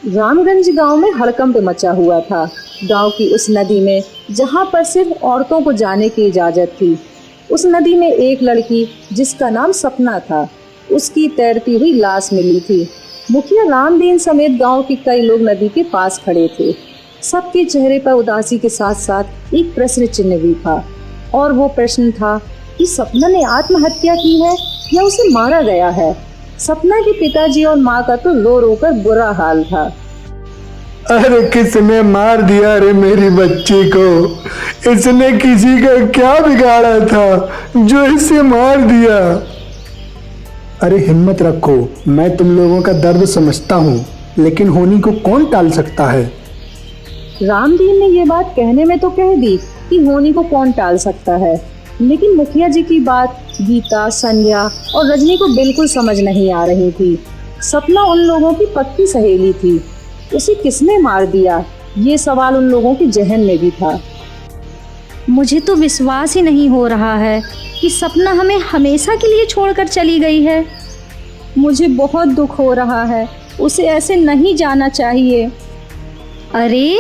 रामगंज गांव में हड़कंप मचा हुआ था। गांव की उस नदी में जहां पर सिर्फ औरतों को जाने की इजाजत थी, उस नदी में एक लड़की जिसका नाम सपना था, उसकी तैरती हुई लाश मिली थी। मुखिया रामदीन समेत गांव के कई लोग नदी के पास खड़े थे। सबके चेहरे पर उदासी के साथ साथ एक प्रश्न चिन्ह भी था, और वो प्रश्न था कि सपना ने आत्महत्या की है या उसे मारा गया है। सपना के पिताजी और माँ का तो रो रो कर बुरा हाल था। अरे किसने मार दिया रे मेरी बच्ची को? इसने किसी का क्या बिगाड़ा था जो इसे मार दिया? अरे हिम्मत रखो, मैं तुम लोगों का दर्द समझता हूँ, लेकिन होनी को कौन टाल सकता है। रामदीन ने ये बात कहने में तो कह दी कि होनी को कौन टाल सकता है, लेकिन मुखिया जी की बात गीता, संध्या और रजनी को बिल्कुल समझ नहीं आ रही थी। सपना उन लोगों की पक्की सहेली थी, उसे किसने मार दिया, ये सवाल उन लोगों के जहन में भी था। मुझे तो विश्वास ही नहीं हो रहा है कि सपना हमें हमेशा के लिए छोड़कर चली गई है। मुझे बहुत दुख हो रहा है, उसे ऐसे नहीं जाना चाहिए। अरे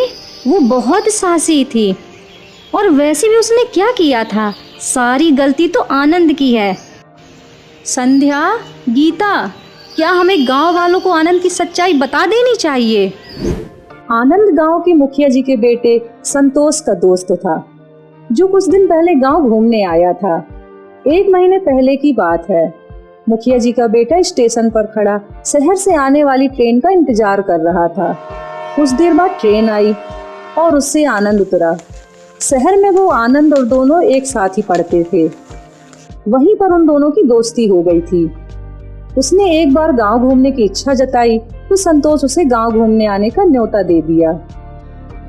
वो बहुत साहसी थी, और वैसे भी उसने क्या किया था? सारी गलती तो आनंद की है। संध्या, गीता, क्या हमें गांव वालों को आनंद की सच्चाई बता देनी चाहिए? आनंद गांव के मुखिया जी के बेटे संतोष का दोस्त था, जो कुछ दिन पहले गांव घूमने आया था। 1 महीने पहले की बात है। मुखिया जी का बेटा स्टेशन पर खड़ा शहर से आने वाली ट्रेन का इंतजार कर रहा था। कुछ देर बाद ट्रेन आई और उससे आनंद उतरा। शहर में वो आनंद और दोनों एक साथ ही पढ़ते थे। वहीं पर उन दोनों की दोस्ती हो गई थी। उसने एक बार गांव घूमने की इच्छा जताई तो संतोष उसे गांव घूमने आने का न्योता दे दिया।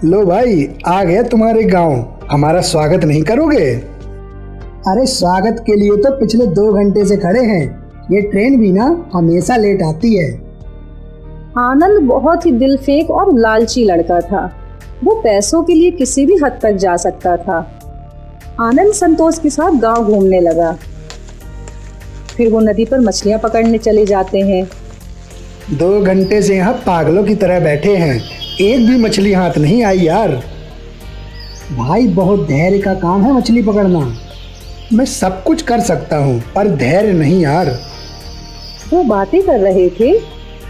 लो भाई, आ गया तुम्हारे गांव, हमारा स्वागत नहीं करोगे? अरे स्वागत के लिए तो पिछले 2 घंटे से खड़े हैं। ये ट्रेन भी ना हमेशा लेट आती है। आनंद बहुत ही दिल फेंक और लालची लड़का था। वो पैसों के लिए किसी भी हद तक जा सकता था। आनंद संतोष के साथ गांव घूमने लगा। फिर वो नदी पर मछलियां पकड़ने चले जाते हैं। 2 घंटे से यहाँ पागलों की तरह बैठे हैं, एक भी मछली हाथ नहीं आई यार। भाई बहुत धैर्य का काम है मछली पकड़ना। मैं सब कुछ कर सकता हूँ पर धैर्य नहीं यार। वो बातें कर रहे थे,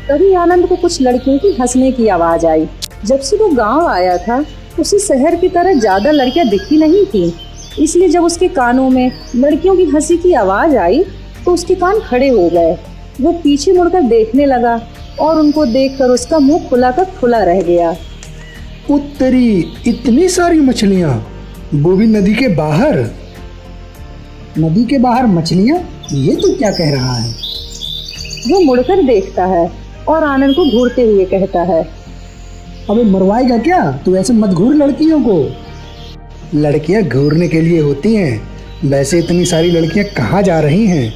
तभी आनंद को कुछ लड़कियों की हंसने की आवाज आई। जब से वो गांव आया था, उसे शहर की तरह ज्यादा लड़कियां दिखी नहीं थी, इसलिए जब उसके कानों में लड़कियों की हंसी की आवाज आई तो उसके कान खड़े हो गए। वो पीछे मुड़कर देखने लगा और उनको देखकर उसका मुंह खुला का खुला रह गया। उत्तरी, इतनी सारी मछलियाँ, वो भी नदी के बाहर। नदी के बाहर मछलियाँ? ये तो क्या कह रहा है? वो मुड़कर देखता है और आनंद को घूरते हुए कहता है, अबे मरवाएगा क्या? तू ऐसे मत घूर लड़कियों को। लड़कियां घूरने के लिए होती हैं, वैसे इतनी सारी लड़कियां कहाँ जा रही हैं?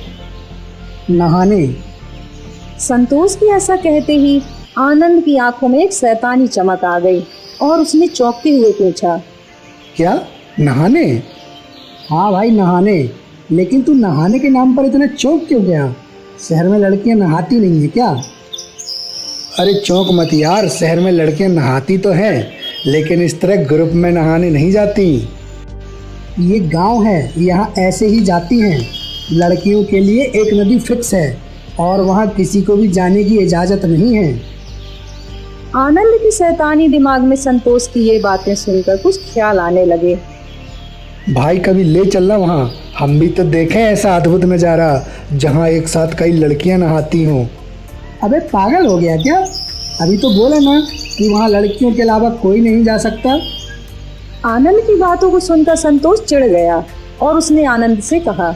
नहाने। संतोष की ऐसा कहते ही आनंद की आंखों में एक शैतानी चमक आ गई और उसने चौंकते हुए पूछा, क्या नहाने? हाँ भाई नहाने, लेकिन तू नहाने के नाम पर इतना चौंक क्यों गया? शहर में लड़कियां नहाती नहीं है क्या? अरे चौंक मत यार, शहर में लड़कियां नहाती तो हैं, लेकिन इस तरह ग्रुप में नहाने नहीं जाती। ये गांव है, यहाँ ऐसे ही जाती हैं। लड़कियों के लिए एक नदी फिक्स है और वहाँ किसी को भी जाने की इजाज़त नहीं है। आनंद की शैतानी दिमाग में संतोष की ये बातें सुनकर कुछ ख्याल आने लगे। भाई कभी ले चलना वहाँ, हम भी तो देखें ऐसा अद्भुत नज़ारा जहाँ एक साथ कई लड़कियाँ नहाती हों। अबे पागल हो गया क्या? अभी तो बोला ना कि वहाँ लड़कियों के अलावा कोई नहीं जा सकता। आनंद की बातों को सुनकर संतोष चिढ़ गया और उसने आनंद से कहा,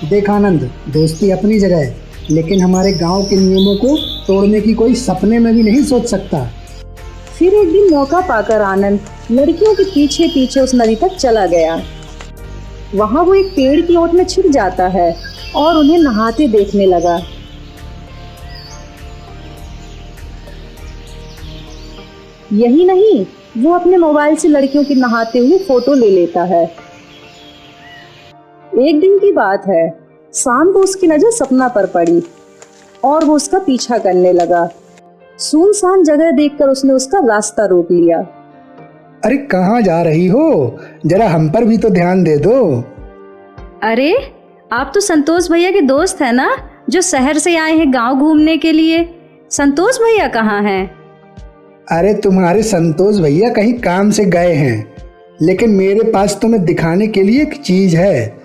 देख आनंद, दोस्ती अपनी जगह है, लेकिन हमारे गांव के नियमों को तोड़ने की कोई सपने में भी नहीं सोच सकता। फिर एक दिन मौका पाकर आनंद लड़कियों के पीछे पीछे उस नदी तक चला गया। वहाँ वो एक पेड़ की ओट में छिप जाता है और उन्हें नहाते देखने लगा। यही नहीं, वो अपने मोबाइल से लड़कियों की नहाते हुए फोटो ले लेता है। एक दिन की बात है, शाम को उसकी नजर सपना पर पड़ी और वो उसका पीछा करने लगा। सुनसान जगह देखकर उसने उसका रास्ता रोक लिया। अरे कहाँ जा रही हो? जरा हम पर भी तो ध्यान दे दो। अरे आप तो संतोष भैया के दोस्त है ना, जो शहर से आए हैं गांव घूमने के लिए। संतोष भैया कहाँ हैं? अरे तुम्हारे संतोष भैया कहीं काम से गए हैं, लेकिन मेरे पास तुम्हें दिखाने के लिए एक चीज है।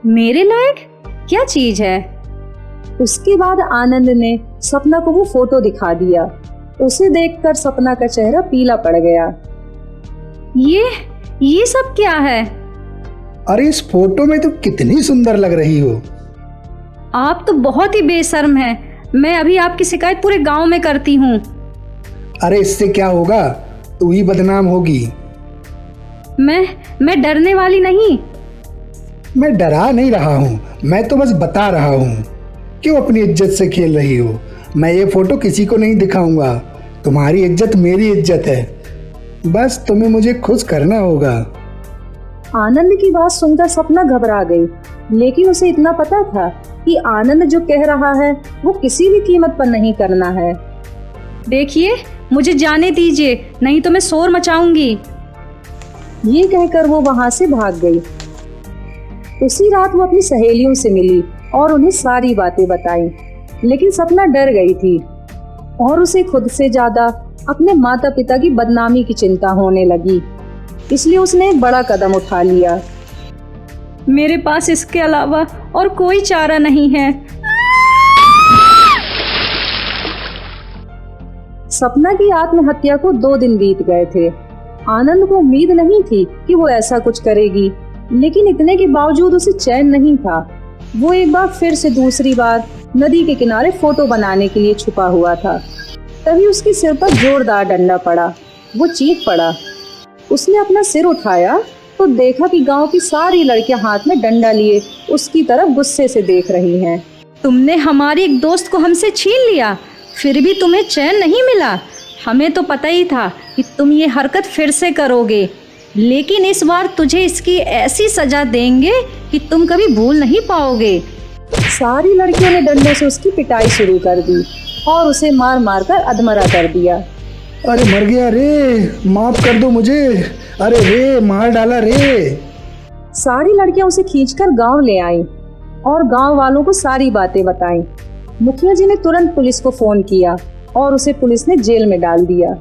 मेरे लायक क्या चीज है? उसके बाद आनंद ने सपना को वो फोटो दिखा दिया। उसे देखकर सपना का चेहरा पीला पड़ गया। ये सब क्या है? अरे इस फोटो में तुम कितनी सुंदर लग रही हो। आप तो बहुत ही बेशर्म हैं। मैं अभी आपकी शिकायत पूरे गांव में करती हूँ। अरे इससे क्या होगा, तू ही बदनाम होगी। मैं डरने वाली नहीं। मैं डरा नहीं रहा हूँ, मैं तो बस बता रहा हूँ। क्यों अपनी इज्जत से खेल रही हो? मैं ये फोटो किसी को नहीं दिखाऊंगा। तुम्हारी इज्जत मेरी इज्जत है, बस तुम्हें मुझे खुश करना होगा। आनंद की बात सुनकर सपना घबरा गई, लेकिन उसे इतना पता था कि आनंद जो कह रहा है वो किसी भी कीमत पर नहीं करना है। देखिए, मुझे जाने दीजिए, नहीं तो मैं शोर मचाऊंगी। ये कहकर वो वहां से भाग गई। उसी रात वो अपनी सहेलियों से मिली और उन्हें सारी बातें बताई, लेकिन सपना डर गई थी और उसे खुद से ज्यादा अपने माता पिता की बदनामी की चिंता होने लगी। इसलिए उसने एक बड़ा कदम उठा लिया। मेरे पास इसके अलावा और कोई चारा नहीं है। सपना की आत्महत्या को 2 दिन बीत गए थे। आनंद को उम्मीद नहीं थी कि वो ऐसा कुछ करेगी, लेकिन इतने के बावजूद उसे चैन नहीं था। वो एक बार फिर से दूसरी बार नदी के किनारे फोटो बनाने के लिए छुपा हुआ था। तभी उसके सिर पर जोरदार डंडा पड़ा। वो चीख पड़ा। उसने अपना सिर उठाया तो देखा कि गांव की सारी लड़कियां हाथ में डंडा लिए उसकी तरफ गुस्से से देख रही हैं। तुमने हमारी एक दोस्त को हमसे छीन लिया, फिर भी तुम्हें चैन नहीं मिला। हमें तो पता ही था कि तुम ये हरकत फिर से करोगे, लेकिन इस बार तुझे इसकी ऐसी सजा देंगे कि तुम कभी भूल नहीं पाओगे। सारी लड़कियों ने डंडों से उसकी पिटाई शुरू कर दी और उसे मार मार कर अधमरा कर दिया। अरे मर गया रे, माफ कर दो मुझे। अरे रे, मार डाला रे। सारी लड़कियां उसे खींचकर गांव ले आईं और गांव वालों को सारी बातें बताईं। मुखिया जी ने तुरंत पुलिस को फोन किया और उसे पुलिस ने जेल में डाल दिया।